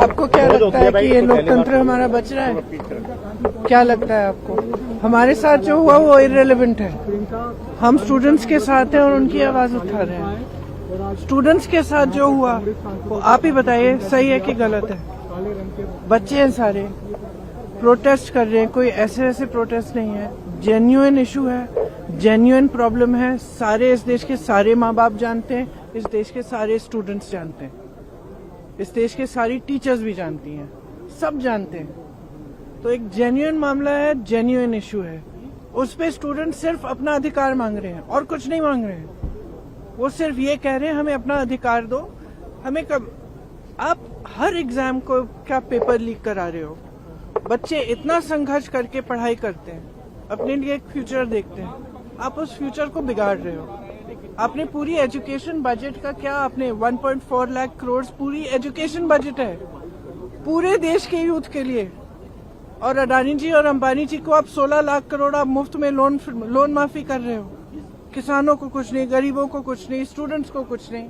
आपको क्या लगता है कि ये लोकतंत्र हमारा बच रहा है? क्या लगता है आपको? हमारे साथ जो हुआ वो इररिलेवेंट है। हम स्टूडेंट्स के साथ हैं और उनकी आवाज उठा रहे हैं। स्टूडेंट्स के साथ जो हुआ वो आप ही बताइए, सही है कि गलत है? बच्चे हैं सारे, प्रोटेस्ट कर रहे हैं, कोई ऐसे ऐसे प्रोटेस्ट नहीं है, जेन्युइन इशू है, जेन्युइन प्रॉब्लम है। सारे इस देश के सारे माँ बाप जानते हैं, इस देश के सारे स्टूडेंट्स जानते हैं, इस देश के सारी टीचर्स भी जानती हैं, सब जानते हैं। तो एक जेन्युइन मामला है, जेन्युइन इशू है, उस पे स्टूडेंट सिर्फ अपना अधिकार मांग रहे हैं और कुछ नहीं मांग रहे हैं। वो सिर्फ ये कह रहे हैं हमें अपना अधिकार दो। हमें कब, आप हर एग्जाम को क्या पेपर लीक करा रहे हो? बच्चे इतना संघर्ष करके पढ़ाई करते हैं, अपने लिए एक फ्यूचर देखते हैं, आप उस फ्यूचर को बिगाड़ रहे हो। आपने पूरी एजुकेशन बजट का क्या, आपने 1.4 लाख करोड़ पूरी एजुकेशन बजट है पूरे देश के यूथ के लिए, और अडानी जी और अंबानी जी को आप 16 लाख करोड़ आप मुफ्त में लोन माफी कर रहे हो। किसानों को कुछ नहीं, गरीबों को कुछ नहीं, स्टूडेंट्स को कुछ नहीं,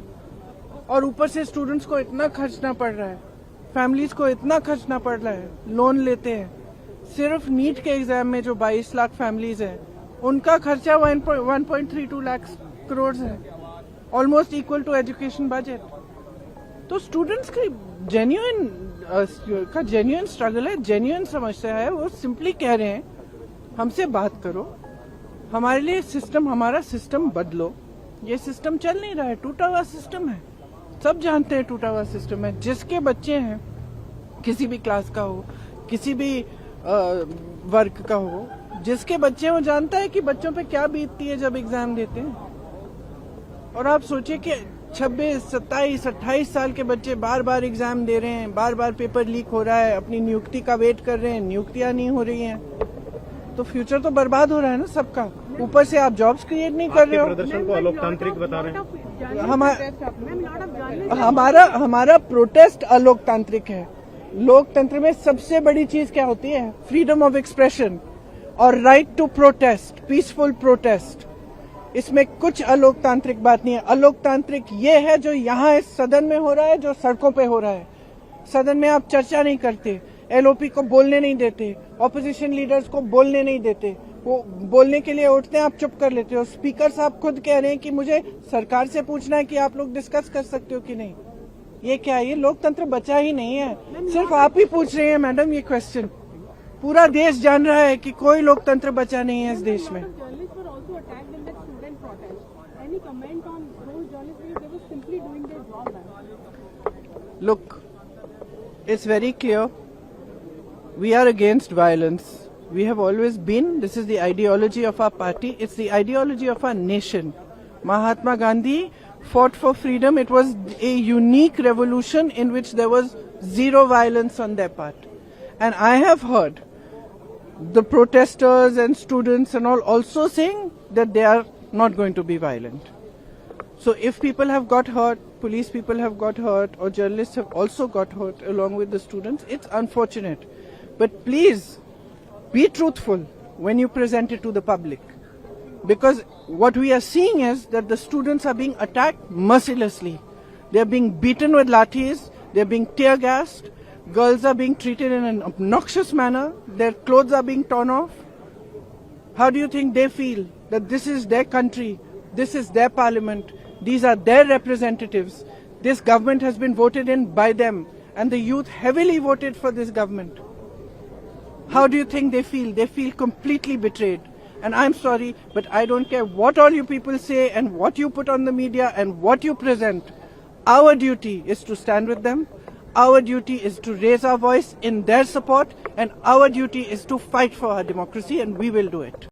और ऊपर से स्टूडेंट्स को इतना खर्चना पड़ रहा है, फैमिलीज को इतना खर्चना पड़ रहा है, लोन लेते हैं। सिर्फ नीट के एग्जाम में जो 22 लाख फैमिलीज हैं उनका खर्चा 1.32 लाख करोड़ है, almost equal to education budget. तो स्टूडेंट्स की जेन्युइन स्ट्रगल है, जेन्युइन समस्या है। वो सिंपली कह रहे हैं हमसे बात करो, हमारे लिए सिस्टम, हमारा सिस्टम बदलो। ये सिस्टम चल नहीं रहा है, टूटा हुआ सिस्टम है, सब जानते हैं टूटा हुआ सिस्टम है। जिसके बच्चे हैं, किसी भी क्लास का हो, किसी भी वर्ग का हो, जिसके बच्चे वो जानता है कि बच्चों पे क्या बीतती है जब एग्जाम देते हैं। और आप सोचिए कि 26, 27, 28 साल के बच्चे बार बार एग्जाम दे रहे हैं, बार बार पेपर लीक हो रहा है, अपनी नियुक्ति का वेट कर रहे हैं, नियुक्तियां नहीं हो रही हैं, तो फ्यूचर तो बर्बाद हो रहा है ना सबका। ऊपर से आप जॉब्स क्रिएट नहीं कर रहे हो। प्रदर्शन को अलोकतांत्रिक बता रहे हैं। हमारा प्रोटेस्ट अलोकतांत्रिक है। लोकतंत्र में सबसे बड़ी चीज क्या होती है? फ्रीडम ऑफ एक्सप्रेशन और right to protest, peaceful protest. इसमें कुछ अलोकतांत्रिक बात नहीं है। अलोकतांत्रिक ये है जो यहाँ इस सदन में हो रहा है, जो सड़कों पे हो रहा है। सदन में आप चर्चा नहीं करते, एलओपी को बोलने नहीं देते, ऑपोजिशन लीडर्स को बोलने नहीं देते, वो बोलने के लिए उठते हैं, आप चुप कर लेते हो। स्पीकर साहब खुद कह रहे हैं कि मुझे सरकार से पूछना है कि आप लोग डिस्कस कर सकते हो कि नहीं। ये क्या है? ये लोकतंत्र बचा ही नहीं है, सिर्फ आप ही पूछ रहे हैं मैडम ये क्वेश्चन। पूरा देश जान रहा है कि कोई लोकतंत्र बचा नहीं है इस देश में। Look, it's very clear. We are against violence. We have always been. This is the ideology of our party. It's the ideology of our nation. Mahatma Gandhi fought for freedom. It was a unique revolution in which there was zero violence on their part. And I have heard the protesters and students and all also saying that they are not going to be violent. So if people have got hurt, police people have got hurt, or journalists have also got hurt along with the students, it's unfortunate. But please be truthful when you present it to the public. Because what we are seeing is that the students are being attacked mercilessly. They are being beaten with lathis, they are being tear gassed, girls are being treated in an obnoxious manner, their clothes are being torn off. How do you think they feel that this is their country, this is their parliament, these are their representatives, this government has been voted in by them, and the youth heavily voted for this government? How do you think they feel? They feel completely betrayed. And I'm sorry, but I don't care what all you people say and what you put on the media and what you present. Our duty is to stand with them. Our duty is to raise our voice in their support, and our duty is to fight for our democracy, and we will do it.